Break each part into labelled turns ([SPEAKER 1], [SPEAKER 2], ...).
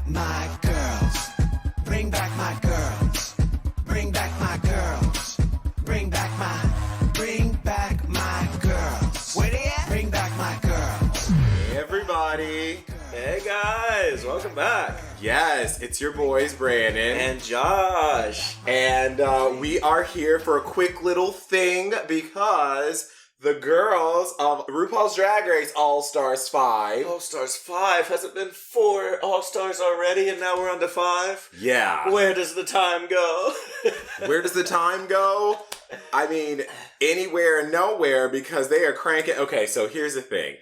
[SPEAKER 1] my girls. Bring back my girls. Bring back my girls. Bring back my girls. Where they at? Bring back my girls.
[SPEAKER 2] Hey everybody.
[SPEAKER 3] Hey guys, welcome back.
[SPEAKER 2] Yes, it's your boys Brandon
[SPEAKER 3] And Josh.
[SPEAKER 2] and we are here for a quick little thing because the girls of RuPaul's Drag Race All-Stars 5.
[SPEAKER 3] All-Stars 5. Has it been 4 All-Stars already and now we're on to 5?
[SPEAKER 2] Yeah.
[SPEAKER 3] Where does the time go?
[SPEAKER 2] Where does the time go? I mean, anywhere and nowhere because they are cranking. Okay, so here's the thing.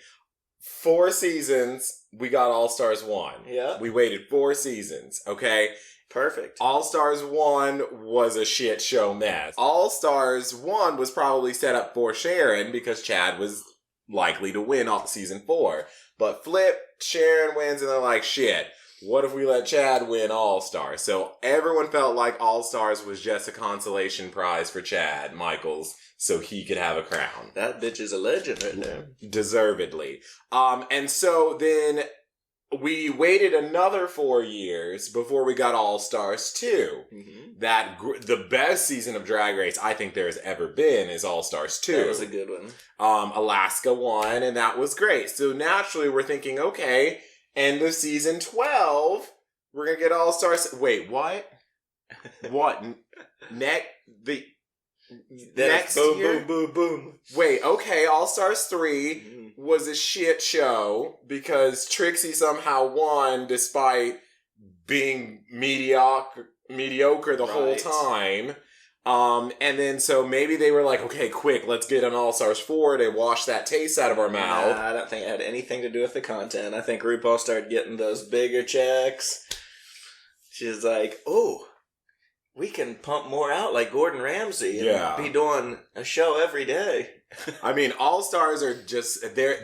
[SPEAKER 2] 4 seasons, we got All-Stars 1.
[SPEAKER 3] Yeah.
[SPEAKER 2] We waited 4 seasons, okay?
[SPEAKER 3] Perfect.
[SPEAKER 2] All-Stars 1 was a shit show mess. All-Stars 1 was probably set up for Sharon because Chad was likely to win off season 4. But flip, Sharon wins and they're like, shit, what if we let Chad win All-Stars? So everyone felt like All-Stars was just a consolation prize for Chad Michaels so he could have a crown.
[SPEAKER 3] That bitch is a legend right there.
[SPEAKER 2] Deservedly. And so then we waited another 4 years before we got All-Stars 2.
[SPEAKER 3] Mm-hmm.
[SPEAKER 2] The best season of Drag Race I think there has ever been is All-Stars 2.
[SPEAKER 3] That was a good one.
[SPEAKER 2] Alaska won, and that was great. So naturally we're thinking, okay, end of season 12, we're going to get All-Stars. Wait, what? What? Next
[SPEAKER 3] boom,
[SPEAKER 2] year?
[SPEAKER 3] boom, boom, boom.
[SPEAKER 2] Wait, okay, All-Stars 3 was a shit show because Trixie somehow won despite being mediocre the whole time. And then so maybe they were like, okay, quick, let's get an All-Stars 4 to wash that taste out of our mouth.
[SPEAKER 3] Nah, I don't think it had anything to do with the content. I think RuPaul started getting those bigger checks. She's like, oh, we can pump more out like Gordon Ramsay and be doing a show every day.
[SPEAKER 2] I mean, All-Stars are just, they're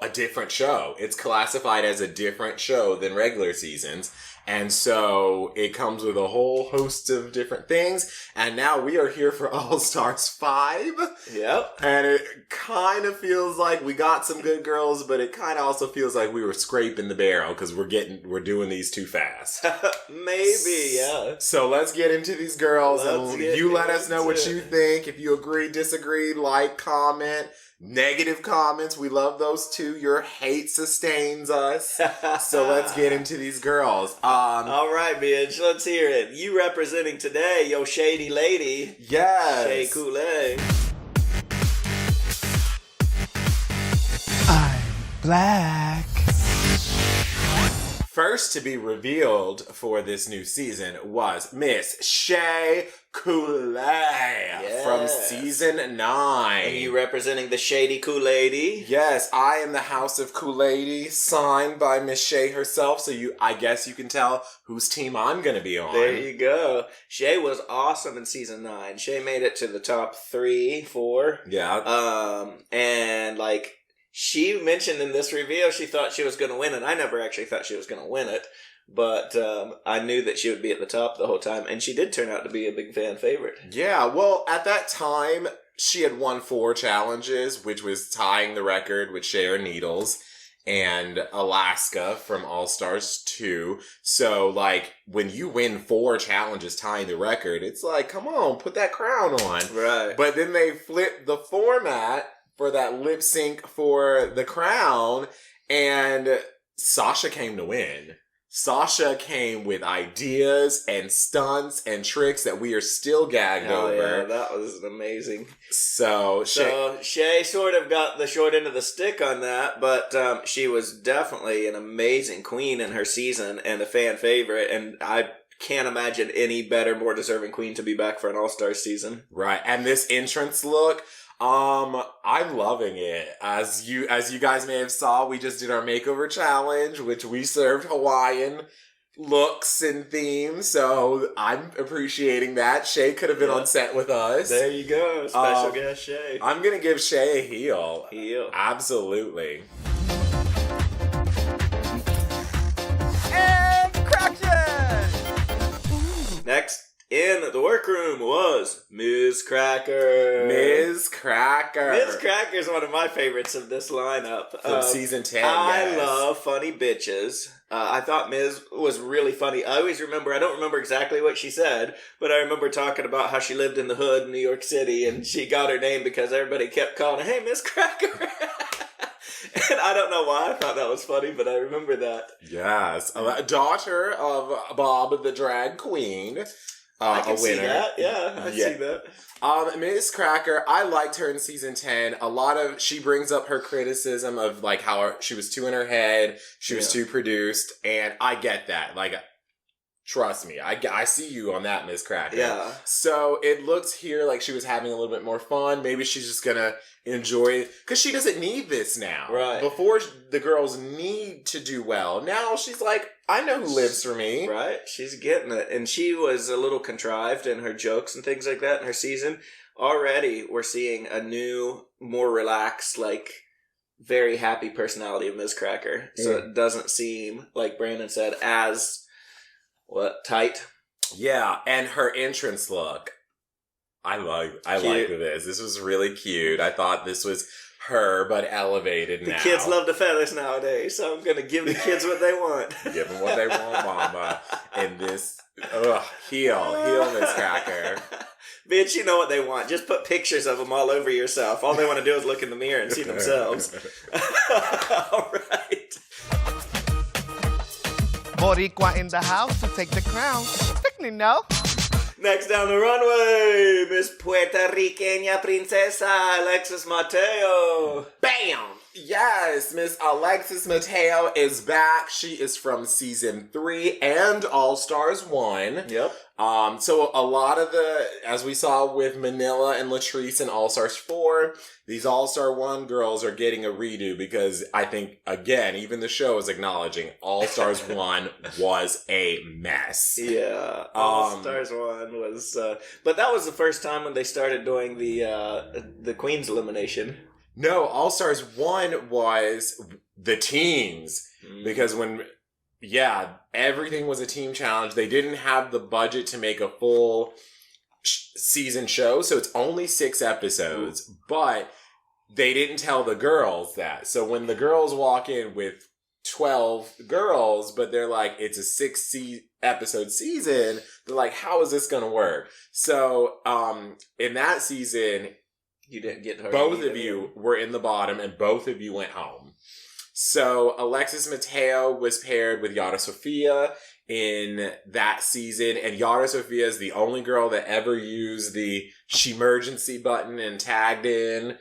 [SPEAKER 2] a different show. It's classified as a different show than regular seasons. And so it comes with a whole host of different things. And now we are here for All-Stars 5.
[SPEAKER 3] Yep.
[SPEAKER 2] And it kind of feels like we got some good girls, but it kind of also feels like we were scraping the barrel because we're doing these too fast.
[SPEAKER 3] Maybe, yeah.
[SPEAKER 2] So let's get into these girls and you let us know what you think. If you agree, disagree, like, comment. Negative comments, we love those too. Your hate sustains us. So let's get into these girls.
[SPEAKER 3] All right, bitch, let's hear it. You representing today, yo shady lady.
[SPEAKER 2] Yes.
[SPEAKER 3] Shay Coulee.
[SPEAKER 1] I'm black.
[SPEAKER 2] First to be revealed for this new season was Miss Shay Coulee from season 9.
[SPEAKER 3] And you representing the shady Kool-Aid?
[SPEAKER 2] Yes, I am the House of Kool-Aid, signed by Miss Shay herself, so I guess you can tell whose team I'm going to be on.
[SPEAKER 3] There you go. Shay was awesome in season 9. Shay made it to the top 3, 4.
[SPEAKER 2] Yeah.
[SPEAKER 3] And like, she mentioned in this reveal she thought she was going to win, and I never actually thought she was going to win it. But I knew that she would be at the top the whole time, and she did turn out to be a big fan favorite.
[SPEAKER 2] Yeah, well, at that time, she had won 4 challenges, which was tying the record with Sharon Needles and Alaska from All-Stars 2. So, like, when you win 4 challenges tying the record, it's like, come on, put that crown on.
[SPEAKER 3] Right.
[SPEAKER 2] But then they flipped the format for that lip sync for the crown, and Sasha came to win. Sasha came with ideas and stunts and tricks that we are still gagged over.
[SPEAKER 3] Yeah, that was amazing.
[SPEAKER 2] So
[SPEAKER 3] Shay sort of got the short end of the stick on that, but she was definitely an amazing queen in her season and a fan favorite, and I can't imagine any better, more deserving queen to be back for an All-Star season.
[SPEAKER 2] Right, and this entrance look, I'm loving it. As you guys may have saw, we just did our makeover challenge, which we served Hawaiian looks and themes, so I'm appreciating that. Shay could have been on set with us.
[SPEAKER 3] There you go, special guest Shay.
[SPEAKER 2] I'm gonna give Shay a heel.
[SPEAKER 3] Heel.
[SPEAKER 2] Absolutely.
[SPEAKER 3] And correction! Next in at the workroom was Ms. Cracker.
[SPEAKER 2] Ms. Cracker.
[SPEAKER 3] Ms. Cracker is one of my favorites of this lineup.
[SPEAKER 2] From season 10,
[SPEAKER 3] I love funny bitches. I thought Ms. was really funny. I don't remember exactly what she said, but I remember talking about how she lived in the hood in New York City, and she got her name because everybody kept calling her, hey, Ms. Cracker. And I don't know why I thought that was funny, but I remember that.
[SPEAKER 2] Yes. Daughter of Bob the Drag Queen.
[SPEAKER 3] I can
[SPEAKER 2] a winner.
[SPEAKER 3] see that. Yeah, I see that.
[SPEAKER 2] Miss Cracker, I liked her in season 10. She brings up her criticism of like how she was too in her head, she was too produced, and I get that. Like, trust me, I see you on that, Miss Cracker.
[SPEAKER 3] Yeah.
[SPEAKER 2] So it looks here like she was having a little bit more fun. Maybe she's just gonna enjoy it because she doesn't need this now.
[SPEAKER 3] Right.
[SPEAKER 2] Before, the girls need to do well. Now she's like, I know who lives for me.
[SPEAKER 3] Right. She's getting it. And she was a little contrived in her jokes and things like that in her season. Already, we're seeing a new, more relaxed, like, very happy personality of Ms. Cracker. So it doesn't seem, like Brandon said, as, tight?
[SPEAKER 2] Yeah, and her entrance look. I like this. This was really cute. I thought this was her, but elevated now.
[SPEAKER 3] The kids love the feathers nowadays, so I'm going to give the kids what they want.
[SPEAKER 2] Give them what they want, mama. And this, heel Miss Cracker.
[SPEAKER 3] Bitch, you know what they want. Just put pictures of them all over yourself. All they want to do is look in the mirror and see themselves. All right.
[SPEAKER 4] Boricua in the house to take the crown. Picnic, no?
[SPEAKER 3] Next down the runway, Miss Puerto Riqueña Princesa Alexis Mateo.
[SPEAKER 2] Bam! Yes, Miss Alexis Mateo is back. She is from season 3 and All Stars 1.
[SPEAKER 3] Yep.
[SPEAKER 2] So a lot of as we saw with Manila and Latrice in All Stars 4, these All Star 1 girls are getting a redo because I think, again, even the show is acknowledging All Stars 1 was a mess.
[SPEAKER 3] Yeah. All Stars 1 was, but that was the first time when they started doing the Queen's elimination.
[SPEAKER 2] No, All Stars 1 was the teams. Because everything was a team challenge. They didn't have the budget to make a full season show, so it's only 6 episodes. But they didn't tell the girls that. So when the girls walk in with 12 girls, but they're like, it's a 6 episode season, they're like, how is this going to work? So in that season,
[SPEAKER 3] you didn't get her.
[SPEAKER 2] Both of you were in the bottom, and both of you went home. So Alexis Mateo was paired with Yara Sofia in that season, and Yara Sofia is the only girl that ever used the Shemergency button and tagged in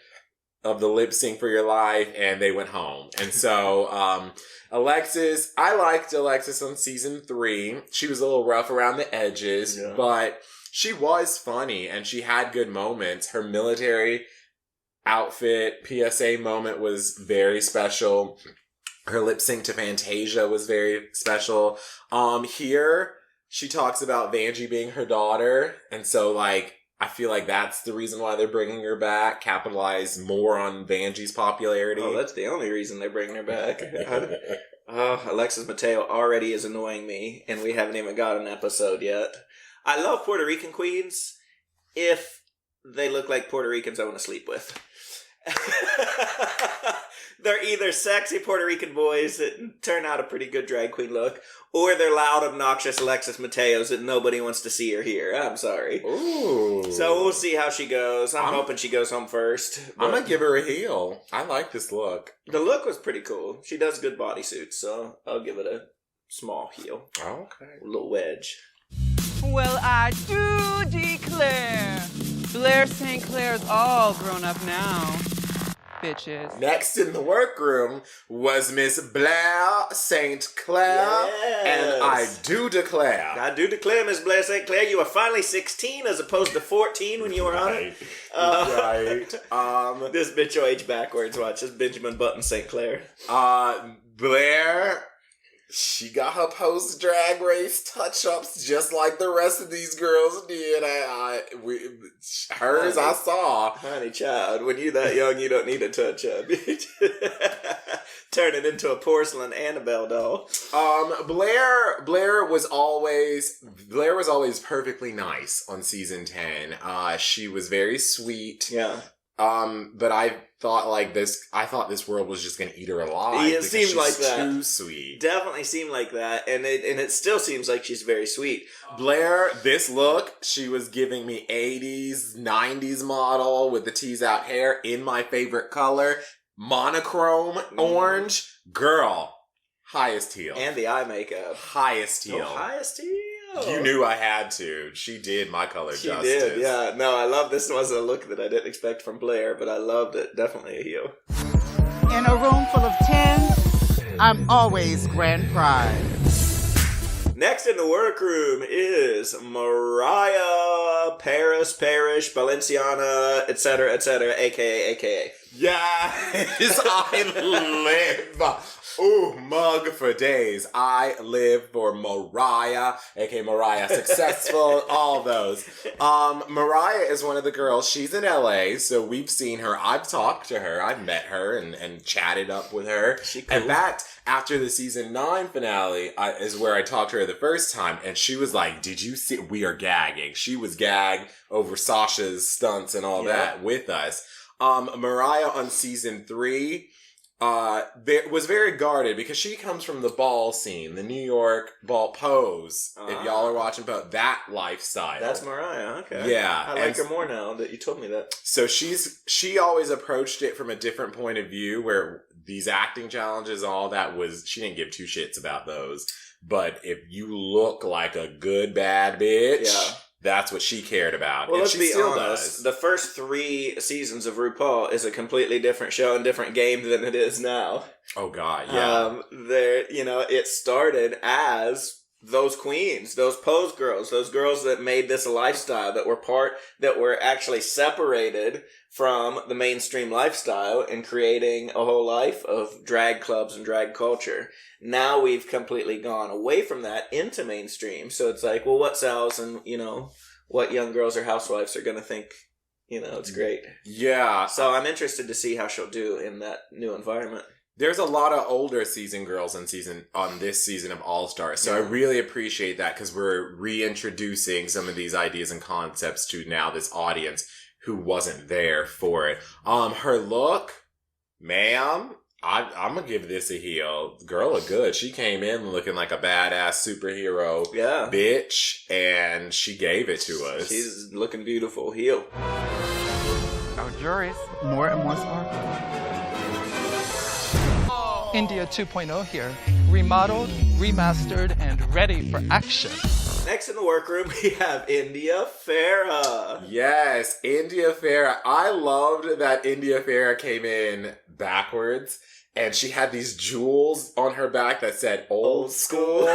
[SPEAKER 2] of the lip sync for your life, and they went home. And so Alexis, I liked Alexis on season 3. She was a little rough around the edges, but she was funny, and she had good moments. Her military outfit PSA moment was very special. Her lip sync to Fantasia was very special. Here, she talks about Vanjie being her daughter, and so, like, I feel like that's the reason why they're bringing her back, capitalize more on Vanjie's popularity.
[SPEAKER 3] Oh, that's the only reason they're bringing her back. Alexis Mateo already is annoying me, and we haven't even got an episode yet. I love Puerto Rican queens if they look like Puerto Ricans I want to sleep with. They're either sexy Puerto Rican boys that turn out a pretty good drag queen look, or they're loud, obnoxious Alexis Mateos that nobody wants to see or hear. I'm sorry.
[SPEAKER 2] Ooh.
[SPEAKER 3] So we'll see how she goes. I'm hoping she goes home first.
[SPEAKER 2] I'm going to give her a heel. I like this look.
[SPEAKER 3] The look was pretty cool. She does good bodysuits, so I'll give it a small heel.
[SPEAKER 2] Okay.
[SPEAKER 3] A little wedge.
[SPEAKER 5] Well, I do declare, Blair St Claire's all grown up now. Bitches.
[SPEAKER 2] Next in the workroom was Miss Blair St Claire, and I do declare,
[SPEAKER 3] Miss Blair St Claire, you are finally 16 as opposed to 14 when you were on it.
[SPEAKER 2] Right.
[SPEAKER 3] This bitch will age backwards. Watch this, Benjamin Button St Claire.
[SPEAKER 2] Blair, she got her post drag race touch ups just like the rest of these girls did. Hers I saw.
[SPEAKER 3] Honey child, when you that young, you don't need a touch up. turn it into a porcelain Annabelle doll.
[SPEAKER 2] Blair was always perfectly nice on season 10. She was very sweet.
[SPEAKER 3] Yeah.
[SPEAKER 2] But I thought this world was just gonna eat her alive.
[SPEAKER 3] It seemed like that.
[SPEAKER 2] Too sweet.
[SPEAKER 3] Definitely seemed like that, and it still seems like she's very sweet.
[SPEAKER 2] Blair, this look, she was giving me 80s, 90s model with the teased out hair in my favorite color, monochrome orange. Girl, highest heel.
[SPEAKER 3] And the eye makeup.
[SPEAKER 2] Highest heel.
[SPEAKER 3] Oh, highest heel.
[SPEAKER 2] You knew I had to. She did my color
[SPEAKER 3] She
[SPEAKER 2] justice.
[SPEAKER 3] did, yeah. No, I love this. Was a look that I didn't expect from Blair, but I loved it. Definitely a heel.
[SPEAKER 6] In a room full of 10, I'm always grand prize.
[SPEAKER 3] Next in the workroom is Mariah Paris, Balenciana, etc., aka.
[SPEAKER 2] Yes, I live. Ooh, mug for days. I live for Mariah, aka Mariah Successful, all those. Mariah is one of the girls. She's in LA, so we've seen her. I've talked to her. I've met her and chatted up with her.
[SPEAKER 3] She cool.
[SPEAKER 2] In fact, after the season 9 finale is where I talked to her the first time, and she was like, "Did you see? We are gagging." She was gagged over Sasha's stunts and all that with us. Mariah on season 3 was very guarded because she comes from the ball scene, the New York ball pose. If y'all are watching about that lifestyle.
[SPEAKER 3] That's Mariah, okay.
[SPEAKER 2] Yeah.
[SPEAKER 3] I like her more now that you told me that.
[SPEAKER 2] So she always approached it from a different point of view, where these acting challenges, all that she didn't give two shits about those. But if you look like a good bad bitch, that's what she cared about.
[SPEAKER 3] Well,
[SPEAKER 2] and
[SPEAKER 3] let's
[SPEAKER 2] she
[SPEAKER 3] be
[SPEAKER 2] still
[SPEAKER 3] honest.
[SPEAKER 2] does.
[SPEAKER 3] The first 3 seasons of RuPaul is a completely different show and different game than it is now.
[SPEAKER 2] Oh God, yeah.
[SPEAKER 3] It started as those queens, those pose girls, those girls that made this a lifestyle, that were actually separated from the mainstream lifestyle and creating a whole life of drag clubs and drag culture. Now we've completely gone away from that into mainstream. So it's like, well, what sells, and, what young girls or housewives are going to think, it's great.
[SPEAKER 2] Yeah.
[SPEAKER 3] So I'm interested to see how she'll do in that new environment.
[SPEAKER 2] There's a lot of older season girls on this season of All Stars. So I really appreciate that, because we're reintroducing some of these ideas and concepts to now this audience who wasn't there for it. Her look, ma'am, I'm gonna give this a heel. Girl looked good. She came in looking like a badass superhero bitch, and she gave it to us.
[SPEAKER 3] She's looking beautiful. Heel.
[SPEAKER 6] Our juries, more and more sparkle.
[SPEAKER 7] India 2.0 here. Remodeled, remastered, and ready for action.
[SPEAKER 3] Next in the workroom, we have India Farah.
[SPEAKER 2] Yes, India Farah. I loved that India Farah came in backwards, and she had these jewels on her back that said old school.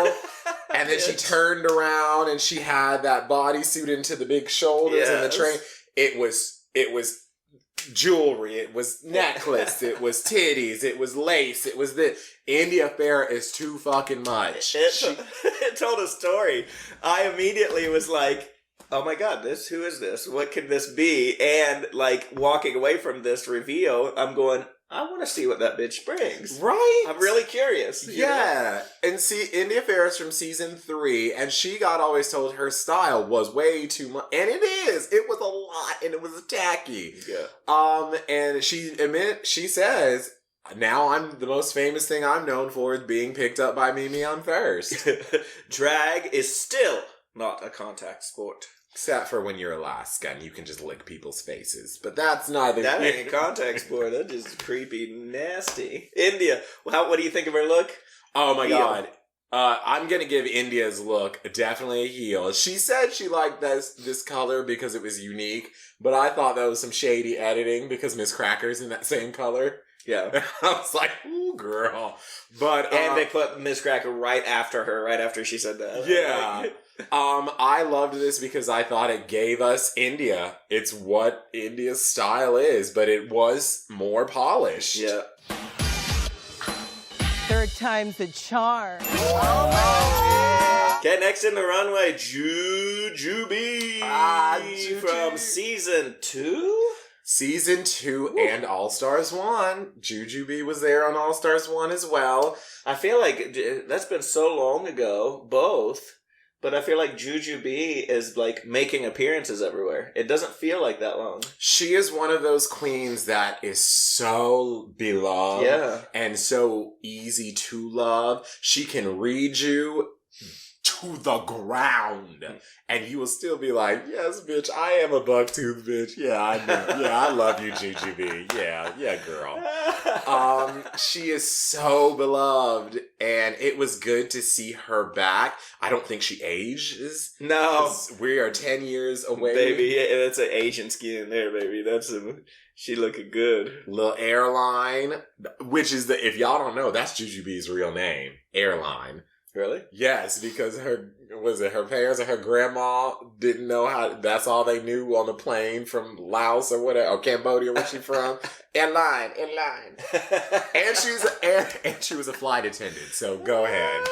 [SPEAKER 2] And then she turned around and she had that bodysuit into the big shoulders and the train. It was jewelry, it was necklace, it was titties, it was lace, it was the India Farah is too fucking much.
[SPEAKER 3] It told a story. I immediately was like, oh my God, who is this? What could this be? And walking away from this reveal, I'm going, I want to see what that bitch brings.
[SPEAKER 2] Right?
[SPEAKER 3] I'm really curious.
[SPEAKER 2] Yeah. And see, India Farah's from season 3, and she got always told her style was way too much. And it is. It was a lot, and it was tacky. Yeah. And she says, now I'm the most famous thing I'm known for is being picked up by Mimi on First.
[SPEAKER 3] Drag is still not a contact sport.
[SPEAKER 2] Except for when you're Alaska and you can just lick people's faces. But that's neither.
[SPEAKER 3] That ain't a contact sport. That's just creepy, nasty. India. What do you think of her look?
[SPEAKER 2] Oh my God. I'm going to give India's look definitely a heel. She said she liked this color because it was unique. But I thought that was some shady editing because Miss Cracker's in that same color.
[SPEAKER 3] Yeah.
[SPEAKER 2] I was like, ooh, girl. But
[SPEAKER 3] and they put Miss Cracker right after she said that.
[SPEAKER 2] Yeah. I loved this because I thought it gave us India. It's what India's style is, but it was more polished.
[SPEAKER 3] Yeah.
[SPEAKER 8] Third time's the charm.
[SPEAKER 3] Okay, next in the runway, Jujubee from season 2?
[SPEAKER 2] Season 2 and All Stars 1. Jujubee was there on All Stars 1 as well.
[SPEAKER 3] I feel like that's been so long ago, both. But I feel like Jujubee is like making appearances everywhere. It doesn't feel like that long.
[SPEAKER 2] She is one of those queens that is so beloved and so easy to love. She can read you to the ground, and you will still be like, yes, bitch, I am a bucktooth bitch. Yeah, I know. Yeah, I love you, Jujubee. Yeah, girl. She is so beloved, and it was good to see her back. I don't think she ages.
[SPEAKER 3] No.
[SPEAKER 2] We are 10 years away.
[SPEAKER 3] Baby, that's an Asian skin there, baby. She looking good.
[SPEAKER 2] Little Airline, which is if y'all don't know, that's Jujubee's real name. Airline.
[SPEAKER 3] Really?
[SPEAKER 2] Yes, because her parents or her grandma didn't know how, that's all they knew on the plane from Laos or whatever, or Cambodia, where she from. Airline. And she was a flight attendant, so go ahead.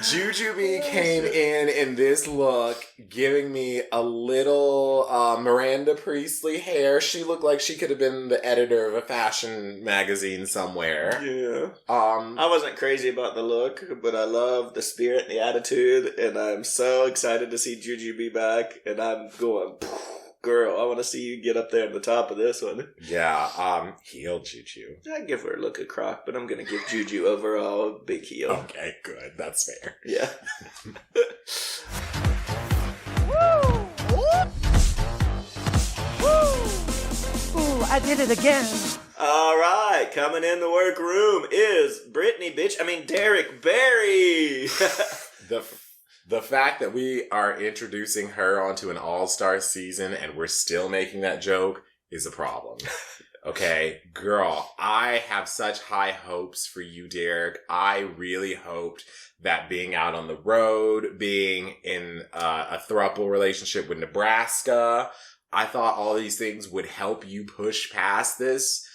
[SPEAKER 2] Jujubee came in this look, giving me a little Miranda Priestley hair. She looked like she could have been the editor of a fashion magazine somewhere.
[SPEAKER 3] Yeah. I wasn't crazy about the look, but I love the spirit and the attitude, and I'm so excited to see Jujubee back, and I'm going, girl, I want to see you get up there at the top of this one.
[SPEAKER 2] Yeah, heel Juju.
[SPEAKER 3] I'd give her a look of Croc, but I'm going to give Juju overall a big heel.
[SPEAKER 2] Okay, good. That's fair.
[SPEAKER 3] Yeah.
[SPEAKER 8] Ooh, I did it again.
[SPEAKER 3] All right, coming in the workroom is Derek Barry.
[SPEAKER 2] The fact that we are introducing her onto an all-star season and we're still making that joke is a problem. Okay, girl, I have such high hopes for you, Derek. I really hoped that being out on the road, being in a throuple relationship with Nebraska, I thought all these things would help you push past this.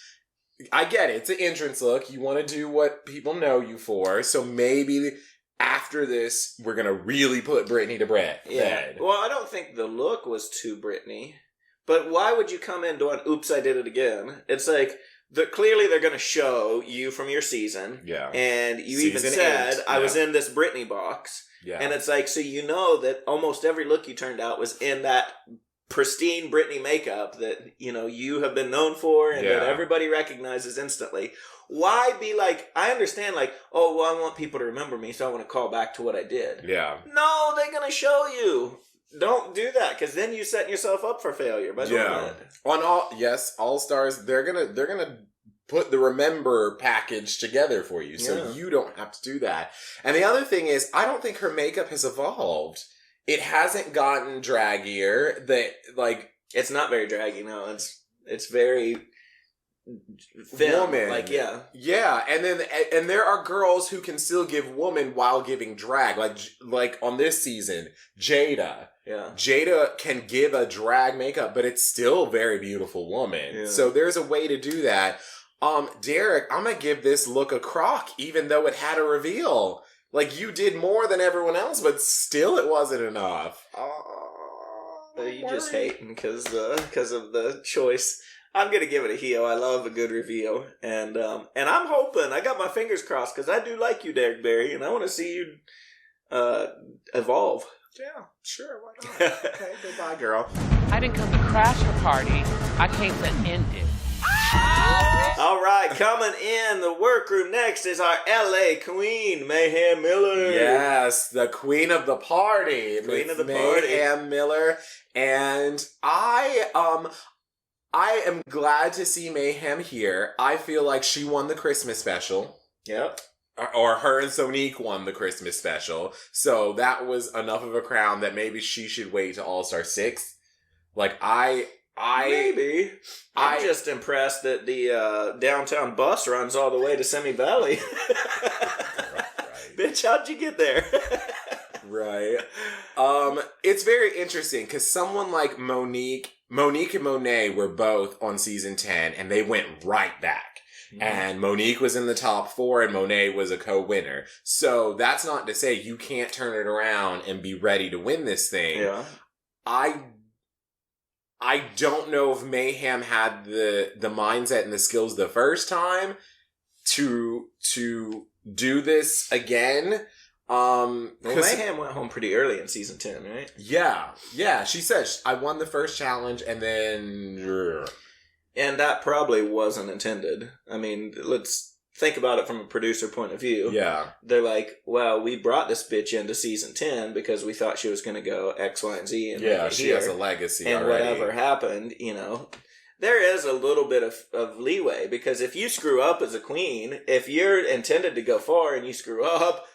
[SPEAKER 2] I get it. It's an entrance look. You want to do what people know you for. So maybe after this, we're going to really put Brittany to bed.
[SPEAKER 3] Yeah. Well, I don't think the look was too Brittany. But why would you come in doing, oops, I did it again? It's like, clearly they're going to show you from your season.
[SPEAKER 2] Yeah.
[SPEAKER 3] And you
[SPEAKER 2] Season
[SPEAKER 3] even said,
[SPEAKER 2] 8,
[SPEAKER 3] I was in this Brittany box.
[SPEAKER 2] Yeah.
[SPEAKER 3] And it's like, so you know that almost every look you turned out was in that pristine Britney makeup that, you have been known for and that everybody recognizes instantly. Why be like, I understand like, oh, well, I want people to remember me, so I want to call back to what I did.
[SPEAKER 2] Yeah.
[SPEAKER 3] No, they're going to show you. Don't do that, because then you're setting yourself up for failure by doing that.
[SPEAKER 2] On All Stars, they're gonna put the remember package together for you, so you don't have to do that. And the other thing is, I don't think her makeup has evolved. It hasn't gotten draggier.
[SPEAKER 3] It's not very draggy. No, it's very thin.
[SPEAKER 2] Woman, yeah. And there are girls who can still give woman while giving drag, like on this season, Jada.
[SPEAKER 3] Yeah,
[SPEAKER 2] Jada can give a drag makeup, but it's still a very beautiful woman. Yeah. So there's a way to do that. Derek, I'm gonna give this look a crock, even though it had a reveal. Like, you did more than everyone else, but still it wasn't enough.
[SPEAKER 3] You just hating because of the choice. I'm gonna give it a heel. I love a good reveal, and I'm hoping. I got my fingers crossed because I do like you, Derek Barry, and I want to see you evolve.
[SPEAKER 2] Yeah, sure. Why not? Okay, goodbye, girl.
[SPEAKER 5] I didn't come to crash the party. I came to end it.
[SPEAKER 3] All right, coming in the workroom next is our LA queen, Mayhem Miller.
[SPEAKER 2] Yes, the queen of the party. Mayhem Miller. And I am glad to see Mayhem here. I feel like she won the Christmas special.
[SPEAKER 3] Yep.
[SPEAKER 2] Or her and Sonique won the Christmas special. So that was enough of a crown that maybe she should wait to All-Star 6. Like,
[SPEAKER 3] Maybe. I'm just impressed that the downtown bus runs all the way to Simi Valley.
[SPEAKER 2] Right.
[SPEAKER 3] Bitch, how'd you get there?
[SPEAKER 2] Right. It's very interesting because someone like Monique and Monet were both on season 10 and they went right back. Mm-hmm. And Monique was in the top 4 and Monet was a co-winner. So that's not to say you can't turn it around and be ready to win this thing.
[SPEAKER 3] Yeah.
[SPEAKER 2] I don't know if Mayhem had the mindset and the skills the first time to do this again.
[SPEAKER 3] Well, Mayhem went home pretty early in season 10, right?
[SPEAKER 2] Yeah. She said, I won the first challenge and then...
[SPEAKER 3] And that probably wasn't intended. I mean, let's think about it from a producer point of view.
[SPEAKER 2] Yeah.
[SPEAKER 3] They're like, well, we brought this bitch into season 10 because we thought she was going to go X, Y, and Z. And
[SPEAKER 2] she has a legacy
[SPEAKER 3] and
[SPEAKER 2] already.
[SPEAKER 3] Whatever happened, there is a little bit of leeway, because if you screw up as a queen, if you're intended to go far and you screw up,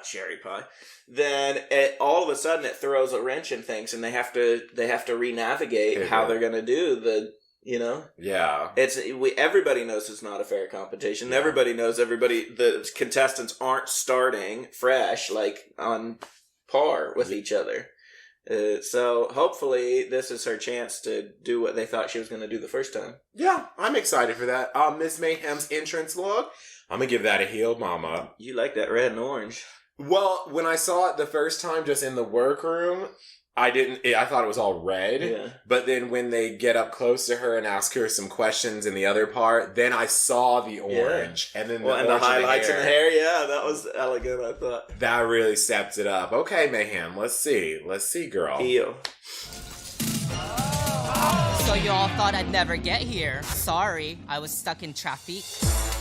[SPEAKER 3] cherry pie, then all of a sudden it throws a wrench in things, and they have to re-navigate how they're going to do the...
[SPEAKER 2] Yeah.
[SPEAKER 3] Everybody knows it's not a fair competition. Yeah. Everybody knows the contestants aren't starting fresh, like on par with each other. So hopefully this is her chance to do what they thought she was going to do the first time.
[SPEAKER 2] Yeah, I'm excited for that. Miss Mayhem's entrance look, I'm going to give that a heel, mama.
[SPEAKER 3] You like that red and orange.
[SPEAKER 2] Well, when I saw it the first time just in the workroom, I thought it was all red.
[SPEAKER 3] Yeah.
[SPEAKER 2] But then when they get up close to her and ask her some questions in the other part, then I saw the orange. Yeah. And then
[SPEAKER 3] the highlights in the hair. Yeah, that was elegant, I thought.
[SPEAKER 2] That really stepped it up. Okay, Mayhem, let's see, girl.
[SPEAKER 3] Heel.
[SPEAKER 9] So you all thought I'd never get here. Sorry, I was stuck in traffic.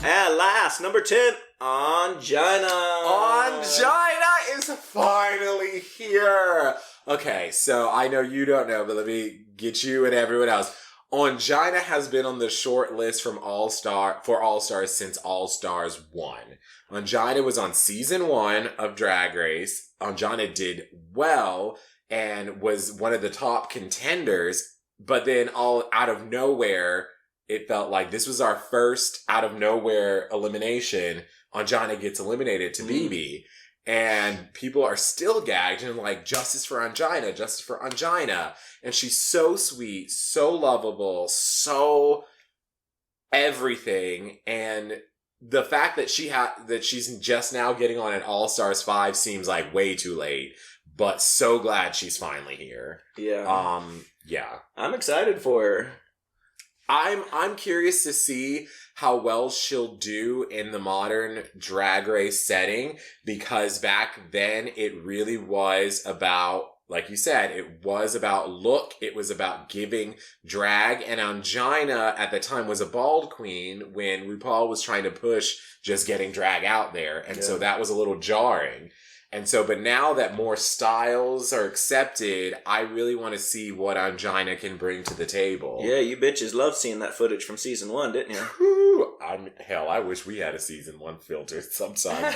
[SPEAKER 3] And last, number 10, Aegina.
[SPEAKER 2] Aegina is finally here. Okay, so I know you don't know, but let me get you and everyone else. Aegina has been on the short list for All Stars since All Stars 1. Aegina was on season 1 of Drag Race. Aegina did well and was one of the top contenders, but then all out of nowhere, it felt like this was our first out of nowhere elimination. Aegina gets eliminated to BB. And people are still gagged and like, justice for Aegina, justice for Aegina. And she's so sweet, so lovable, so everything. And the fact that she's just now getting on an All Stars 5 seems like way too late. But so glad she's finally here.
[SPEAKER 3] Yeah.
[SPEAKER 2] Yeah.
[SPEAKER 3] I'm excited for her.
[SPEAKER 2] I'm curious to see how well she'll do in the modern Drag Race setting, because back then it really was about, like you said, it was about look, it was about giving drag, and Aegina at the time was a bald queen when RuPaul was trying to push just getting drag out there, and so that was a little jarring. And so, but now that more styles are accepted, I really want to see what Aegina can bring to the table.
[SPEAKER 3] Yeah, you bitches loved seeing that footage from season 1, didn't you?
[SPEAKER 2] Hell, I wish we had a season 1 filter sometime.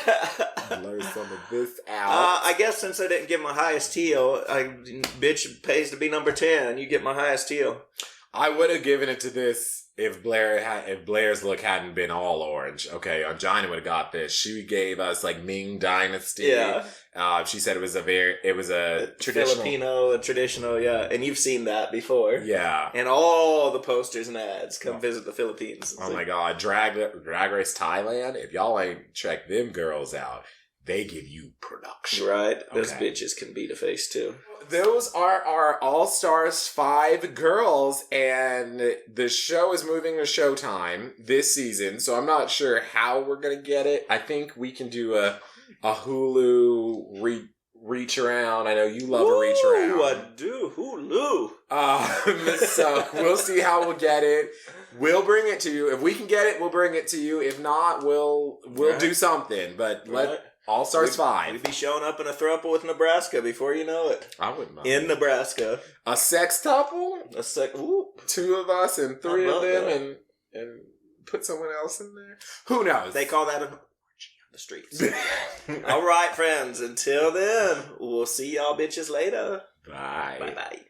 [SPEAKER 2] Blur some of this out.
[SPEAKER 3] I guess since I didn't get my highest teal, bitch pays to be number 10. You get my highest teal.
[SPEAKER 2] I would have given it to this if Blair's look hadn't been all orange. Okay, Aegina would have got this. She gave us like Ming Dynasty.
[SPEAKER 3] Yeah.
[SPEAKER 2] She said it was a traditional
[SPEAKER 3] Filipino and traditional. Yeah, and you've seen that before.
[SPEAKER 2] Yeah.
[SPEAKER 3] And all the posters and ads come visit the Philippines.
[SPEAKER 2] Oh my God, Drag Race Thailand. If y'all ain't check them girls out, they give you production.
[SPEAKER 3] Right. Those bitches can beat a face too.
[SPEAKER 2] Those are our All Stars 5 girls, and the show is moving to Showtime this season, so I'm not sure how we're going to get it. I think we can do a Hulu reach around. I know you love a reach around.
[SPEAKER 3] Ooh, I do. Hulu.
[SPEAKER 2] So we'll see how we'll get it. We'll bring it to you. If we can get it, we'll bring it to you. If not, we'll do something. But All Stars 5.
[SPEAKER 3] We'd be showing up in a throuple with Nebraska before you know it.
[SPEAKER 2] I wouldn't mind.
[SPEAKER 3] In Nebraska.
[SPEAKER 2] A sextuple?
[SPEAKER 3] Ooh.
[SPEAKER 2] 2 of us and 3 of them and put someone else in there? Who knows?
[SPEAKER 3] They call that an orgy on the streets. All right, friends. Until then, we'll see y'all bitches later.
[SPEAKER 2] Bye.
[SPEAKER 3] Bye-bye.